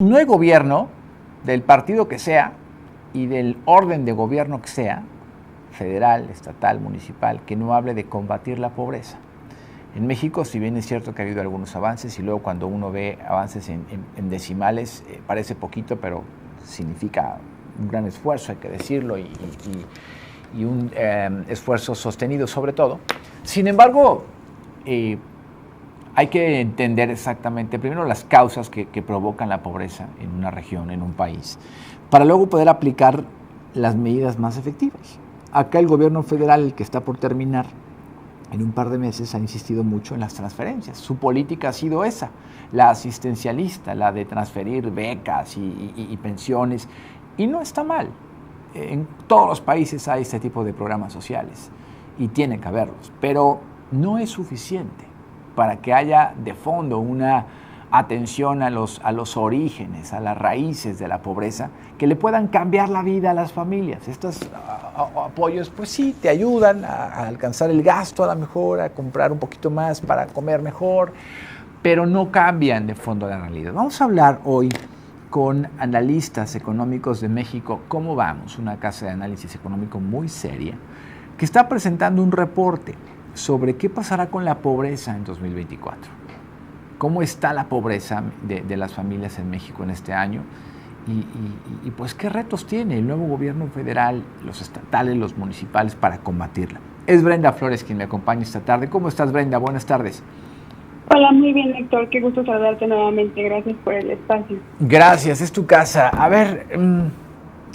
No hay gobierno del partido que sea y del orden de gobierno que sea, federal, estatal, municipal, que no hable de combatir la pobreza. En México, si bien es cierto que ha habido algunos avances y luego cuando uno ve avances en decimales, parece poquito, pero significa un gran esfuerzo, hay que decirlo, y un esfuerzo sostenido sobre todo. Sin embargo, hay que entender exactamente, primero, las causas que provocan la pobreza en una región, en un país, para luego poder aplicar las medidas más efectivas. Acá el gobierno federal, el que está por terminar en un par de meses, ha insistido mucho en las transferencias. Su política ha sido esa, la asistencialista, la de transferir becas y pensiones, y no está mal. En todos los países hay este tipo de programas sociales y tiene que haberlos, pero no es suficiente para que haya de fondo una atención a los orígenes, a las raíces de la pobreza, que le puedan cambiar la vida a las familias. Estos apoyos, pues sí, te ayudan a alcanzar el gasto a lo mejor, a comprar un poquito más para comer mejor, pero no cambian de fondo la realidad. Vamos a hablar hoy con analistas económicos de México, ¿Cómo vamos? Una casa de análisis económico muy seria, que está presentando un reporte sobre qué pasará con la pobreza en 2024. ¿Cómo está la pobreza de las familias en México en este año? Y pues qué retos tiene el nuevo gobierno federal, los estatales, los municipales para combatirla. Es Brenda Flores quien me acompaña esta tarde. ¿Cómo estás, Brenda? Buenas tardes. Hola, muy bien, Héctor. Qué gusto saludarte nuevamente. Gracias por el espacio. Gracias, es tu casa. A ver,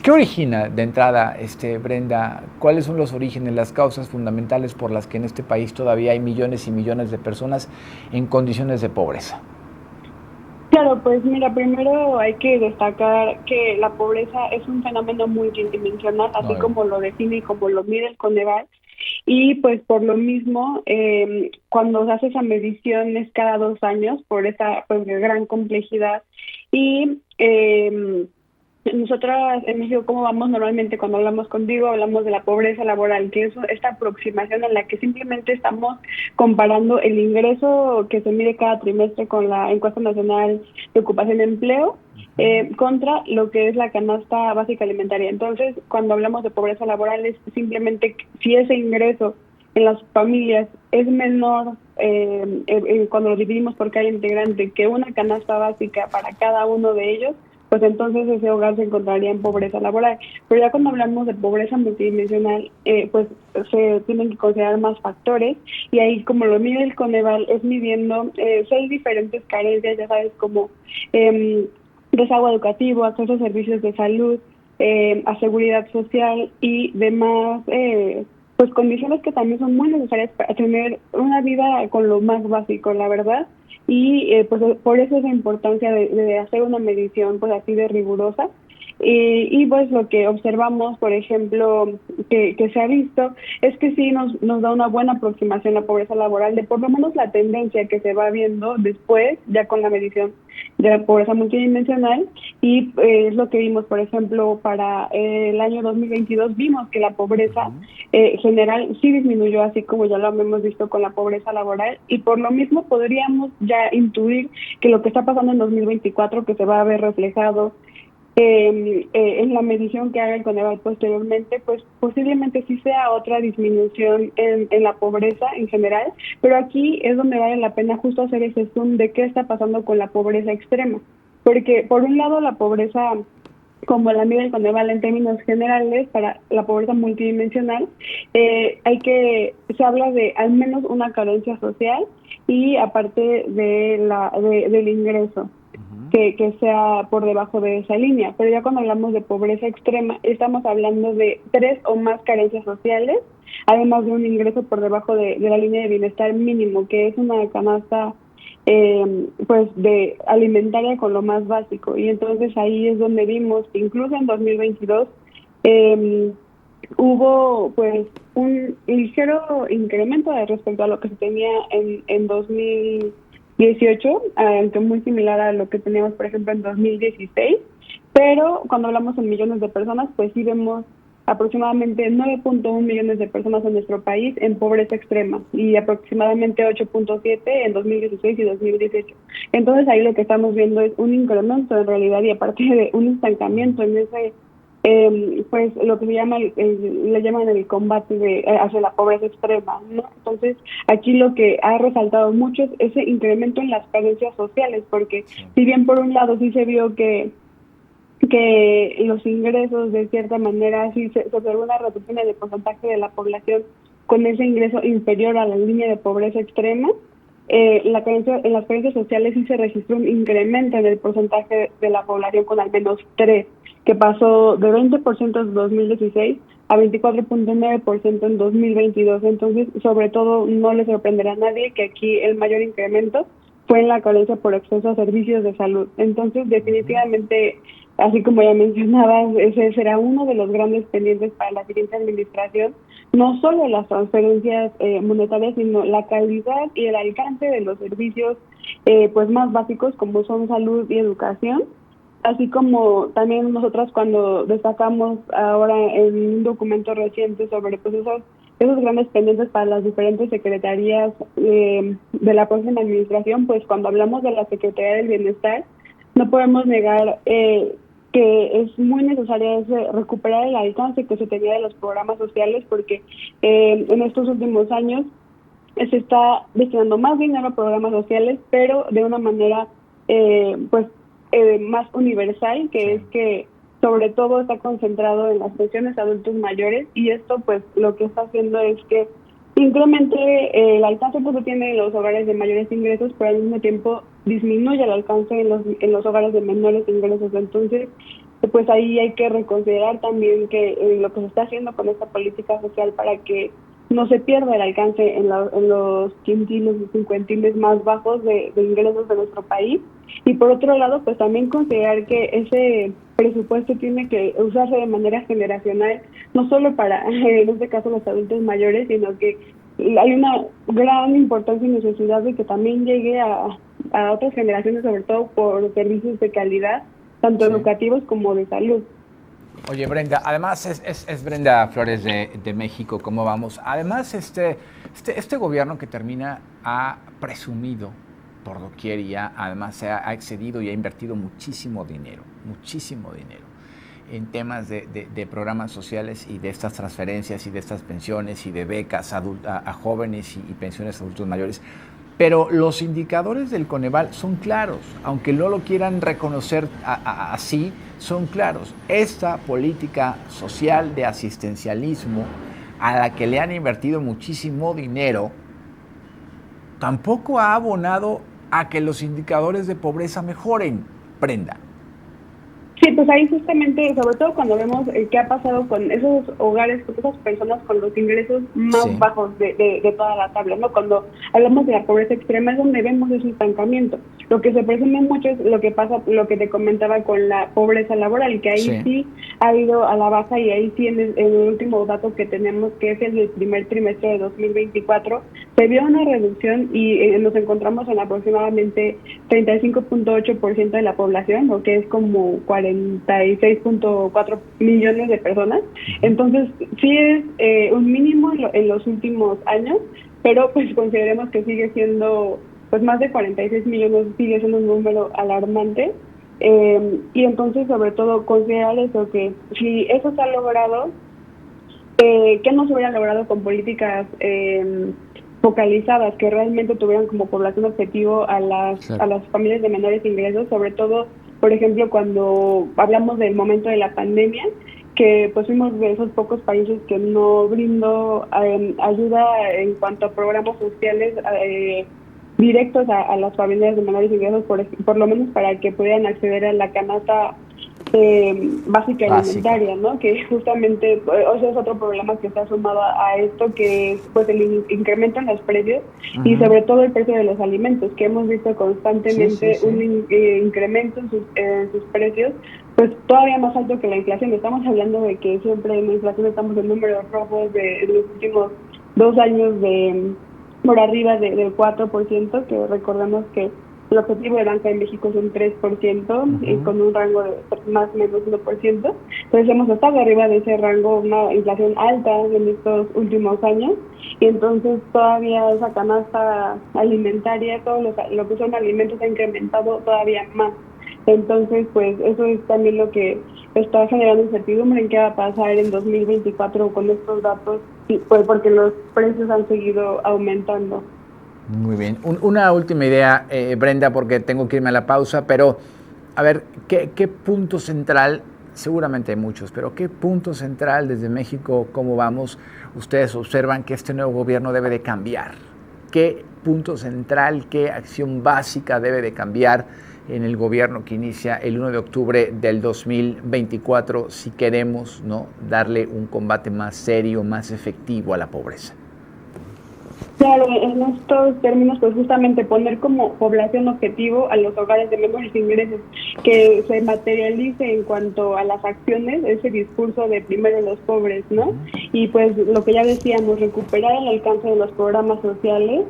¿qué origina de entrada, Brenda? ¿Cuáles son los orígenes, las causas fundamentales por las que en este país todavía hay millones y millones de personas en condiciones de pobreza? Claro, pues mira, primero hay que destacar que la pobreza es un fenómeno multidimensional, así No, como lo define y como lo mide el Coneval. Y pues por lo mismo, cuando se hace esa medición es cada 2 años por esa pues, gran complejidad. Y nosotras en México, ¿cómo vamos? Normalmente cuando hablamos contigo hablamos de la pobreza laboral, que es esta aproximación en la que simplemente estamos comparando el ingreso que se mide cada trimestre con la Encuesta Nacional de Ocupación y Empleo contra lo que es la canasta básica alimentaria. Entonces, cuando hablamos de pobreza laboral es simplemente si ese ingreso en las familias es menor cuando lo dividimos por cada integrante que una canasta básica para cada uno de ellos, pues entonces ese hogar se encontraría en pobreza laboral. Pero ya cuando hablamos de pobreza multidimensional, pues se tienen que considerar más factores y ahí como lo mide el Coneval es midiendo 6 diferentes carencias, ya sabes, como desaguo educativo, acceso a servicios de salud, a seguridad social y demás pues condiciones que también son muy necesarias para tener una vida con lo más básico, la verdad. Y pues por eso es la importancia de hacer una medición pues así de rigurosa. Y pues lo que observamos, por ejemplo, que se ha visto, es que sí nos da una buena aproximación a la pobreza laboral, de por lo menos la tendencia que se va viendo después, ya con la medición de la pobreza multidimensional, y es lo que vimos, por ejemplo, para el año 2022, vimos que la pobreza general sí disminuyó, así como ya lo hemos visto con la pobreza laboral, y por lo mismo podríamos ya intuir que lo que está pasando en 2024, que se va a ver reflejado en la medición que haga el Coneval posteriormente, pues posiblemente sí sea otra disminución en la pobreza en general, pero aquí es donde vale la pena justo hacer ese zoom de qué está pasando con la pobreza extrema, porque por un lado la pobreza como la mide el Coneval en términos generales para la pobreza multidimensional, se habla de al menos una carencia social y aparte del ingreso que sea por debajo de esa línea. Pero ya cuando hablamos de pobreza extrema, estamos hablando de 3 o más carencias sociales, además de un ingreso por debajo de la línea de bienestar mínimo, que es una canasta pues de alimentaria con lo más básico. Y entonces ahí es donde vimos que incluso en 2022 hubo pues un ligero incremento respecto a lo que se tenía en 2018, aunque muy similar a lo que teníamos, por ejemplo, en 2016, pero cuando hablamos en millones de personas, pues sí vemos aproximadamente 9.1 millones de personas en nuestro país en pobreza extrema y aproximadamente 8.7 en 2016 y 2018. Entonces ahí lo que estamos viendo es un incremento en realidad y aparte de un estancamiento en ese pues lo que se llama le llaman el combate hacia la pobreza extrema, ¿no? Entonces aquí lo que ha resaltado mucho es ese incremento en las carencias sociales, porque si bien por un lado sí se vio que los ingresos de cierta manera sí se observó una reducción en el porcentaje de la población con ese ingreso inferior a la línea de pobreza extrema, en las carencias sociales sí se registró un incremento en el porcentaje de la población con al menos 3, que pasó de 20% en 2016 a 24.9% en 2022. Entonces, sobre todo, no le sorprenderá a nadie que aquí el mayor incremento fue en la carencia por acceso a servicios de salud. Entonces, definitivamente, así como ya mencionabas, ese será uno de los grandes pendientes para la siguiente administración, no solo las transferencias monetarias, sino la calidad y el alcance de los servicios pues más básicos como son salud y educación, así como también nosotras cuando destacamos ahora en un documento reciente sobre pues esos grandes pendientes para las diferentes secretarías de la próxima administración, pues cuando hablamos de la Secretaría del Bienestar, no podemos negar que es muy necesario recuperar el alcance que se tenía de los programas sociales, porque en estos últimos años se está destinando más dinero a programas sociales, pero de una manera más universal, que es que sobre todo está concentrado en las pensiones a adultos mayores, y esto pues lo que está haciendo es que incremente el alcance que se tiene en los hogares de mayores ingresos, pero al mismo tiempo disminuye el alcance en los hogares de menores ingresos. Entonces, pues ahí hay que reconsiderar también que lo que se está haciendo con esta política social para que no se pierda el alcance en los quintiles y cincuentiles más bajos de ingresos de nuestro país. Y por otro lado, pues también considerar que ese presupuesto tiene que usarse de manera generacional, no solo para, en este caso, los adultos mayores, sino que hay una gran importancia y necesidad de que también llegue a otras generaciones, sobre todo por servicios de calidad, tanto educativos como de salud. Oye, Brenda, además es Brenda Flores de México, ¿cómo vamos? Además, este gobierno que termina ha presumido por doquier y ya además se ha excedido y ha invertido muchísimo dinero en temas de programas sociales y de estas transferencias y de estas pensiones y de becas a jóvenes y pensiones a adultos mayores. Pero los indicadores del Coneval son claros, aunque no lo quieran reconocer así, son claros. Esta política social de asistencialismo a la que le han invertido muchísimo dinero, tampoco ha abonado a que los indicadores de pobreza mejoren, Brenda. Sí, pues ahí justamente, sobre todo cuando vemos qué ha pasado con esos hogares, con esas personas con los ingresos más bajos de toda la tabla, ¿no? Cuando hablamos de la pobreza extrema es donde vemos ese estancamiento. Lo que se presume mucho es lo que pasa, lo que te comentaba con la pobreza laboral, que ahí sí ha ido a la baja, y ahí sí en el último dato que tenemos, que es el del primer trimestre de 2024, se vio una reducción y nos encontramos en aproximadamente 35.8% de la población, lo que es como 46.4 millones de personas. Entonces, sí es un mínimo en los últimos años, pero pues consideremos que sigue siendo, pues más de 46 millones, sigue siendo un número alarmante. Y entonces, sobre todo, considerar eso, que si eso se ha logrado, ¿qué no se hubiera logrado con políticas focalizadas que realmente tuvieran como población objetivo a las familias de menores ingresos? Sobre todo, por ejemplo, cuando hablamos del momento de la pandemia, que pues fuimos de esos pocos países que no brindó ayuda en cuanto a programas sociales directos a las familias de menores ingresos, por lo menos para que pudieran acceder a la canasta básica alimentaria, ¿no? Que justamente es otro problema que está sumado a esto, que es pues el incremento en los precios y sobre todo el precio de los alimentos, que hemos visto constantemente un incremento en sus precios, pues todavía más alto que la inflación. Estamos hablando de que siempre en la inflación estamos en números rojos de los últimos 2 años por arriba del 4%, que recordemos que el objetivo de Banca de México es un 3%, y con un rango de más o menos 1%. Entonces hemos estado arriba de ese rango, una inflación alta en estos últimos años, y entonces todavía esa canasta alimentaria, lo que son alimentos ha incrementado todavía más. Entonces, pues eso es también lo que está generando incertidumbre en qué va a pasar en 2024 con estos datos, pues porque los precios han seguido aumentando. Muy bien. Una última idea, Brenda, porque tengo que irme a la pausa, pero a ver, ¿qué punto central, seguramente hay muchos, pero qué punto central desde México, cómo vamos, ustedes observan que este nuevo gobierno debe de cambiar? ¿Qué punto central, qué acción básica debe de cambiar en el gobierno que inicia el 1 de octubre del 2024 si queremos, ¿no?, darle un combate más serio, más efectivo a la pobreza? Claro, en estos términos, pues justamente poner como población objetivo a los hogares de menores ingresos, que se materialice en cuanto a las acciones, ese discurso de primero los pobres, ¿no? Y pues lo que ya decíamos, recuperar el alcance de los programas sociales,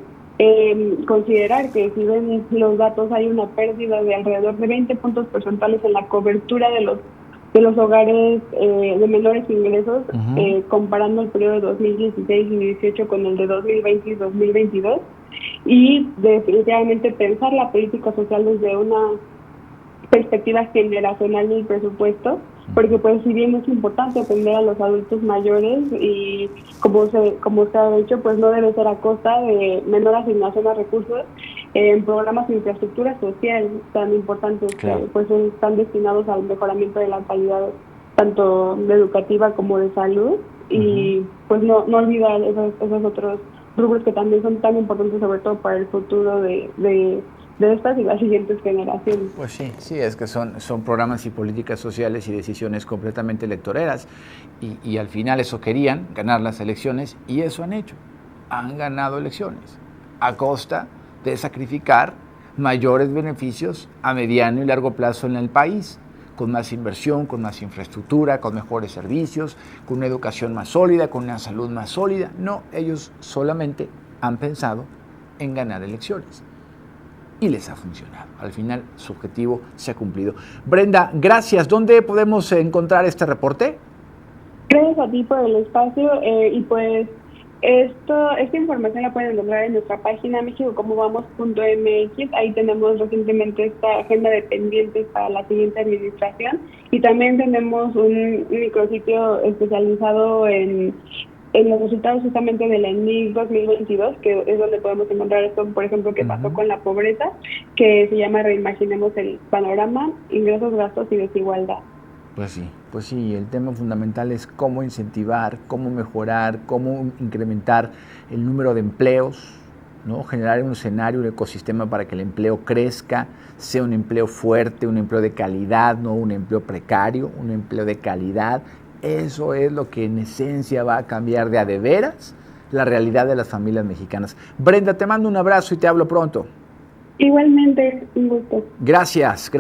considerar que si ven los datos hay una pérdida de alrededor de 20 puntos porcentuales en la cobertura de los hogares de menores ingresos, comparando el periodo de 2016 y 2018 con el de 2020 y 2022, y definitivamente pensar la política social desde una perspectiva generacional del presupuesto, porque pues si bien es importante atender a los adultos mayores, y como se ha dicho, pues no debe ser a costa de menor asignación a recursos en programas de infraestructura social tan importantes, claro, que pues están destinados al mejoramiento de la calidad tanto de educativa como de salud, y pues no olvidar esos otros rubros que también son tan importantes, sobre todo para el futuro de estas y las siguientes generaciones. Pues sí, es que son programas y políticas sociales y decisiones completamente electoreras, y al final eso querían, ganar las elecciones, y eso han hecho, han ganado elecciones a costa de sacrificar mayores beneficios a mediano y largo plazo en el país, con más inversión, con más infraestructura, con mejores servicios, con una educación más sólida, con una salud más sólida. No, ellos solamente han pensado en ganar elecciones. Y les ha funcionado. Al final, su objetivo se ha cumplido. Brenda, gracias. ¿Dónde podemos encontrar este reporte? Gracias a ti por el espacio, y pues esta información la pueden encontrar en nuestra página mexicocomovamos.mx. Ahí tenemos recientemente esta agenda de pendientes para la siguiente administración, y también tenemos un micrositio especializado en los resultados justamente de la ENIC 2022, que es donde podemos encontrar esto, por ejemplo, que pasó con la pobreza, que se llama Reimaginemos el panorama, ingresos, gastos y desigualdad. Pues sí, el tema fundamental es cómo incentivar, cómo mejorar, cómo incrementar el número de empleos, ¿no? Generar un escenario, un ecosistema para que el empleo crezca, sea un empleo fuerte, un empleo de calidad, no un empleo precario, un empleo de calidad. Eso es lo que en esencia va a cambiar de a de veras la realidad de las familias mexicanas. Brenda, te mando un abrazo y te hablo pronto. Igualmente, un gusto. Gracias.